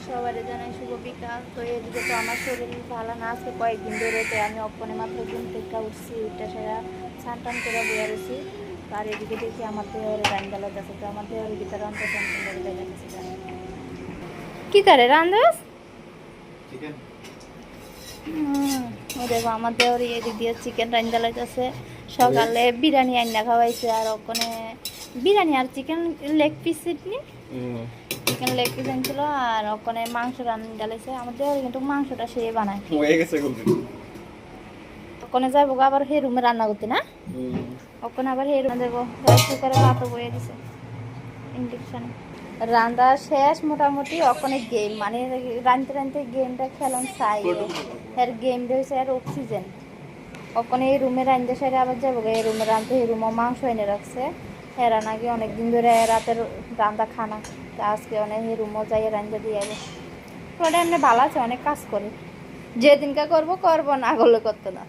সবারে জানাই শুভ বিকাল। তো এদিকে তো আমার শরীর ভালো না, আজকে কয়েকদিন ধরে। তো আমি অপনে মাত্র ঘুম থেকে উঠছি, উঠে সেরা স্নান টান করে বয়ে রয়েছি। আর এদিকে দেখি আমার দেওয়ারে রান্দালত আছে। তো আমার দেওয়ারের ভিতরে রান্না টেনশন করে দেখাচ্ছি কি তারে রান্দাস ও দেখো আমার দেওয়ারে এদিক দিয়ে চিকেন রান্দালত আছে। সকালে বিরিয়ানি আন্না খাওয়াইছে, আর ওখানে বিরিয়ানি আর chicken leg piece chicken leg piece আনছিল, আর ওখানে মাংস রান্না ডালাইছে। আমাদের কিন্তু মাংসটা সে বানায় ওখানে যাবো আবার হে রুমে রান্না করতে না, ওখানে আবার হে রুমে দেবো। রাইস কুকারে ভাতও বয়ে দিছে ইন্ডাকশানে। রান্না শেষ মোটামুটি। ওখানে গেম মানে রানতে রানতে গেমটা খেলাম চাই। এর গেমটা হয়েছে আর অক্সিজেন। ওখানে এই রুমে রান্ধতে সেরে আবার যাবো এই রুমে রাঁধতে। এই রুমও মাংস এনে রাখছে। এরা নাকি অনেকদিন ধরে রাতের রান্না খানা, আজকে অনেক এই রুমও যাই রান্ধতে দিয়ে যাবো। ওটা এমনি ভালো আছে, অনেক কাজ করে। যেদিনকে করবো করবো, না করলে করতো না।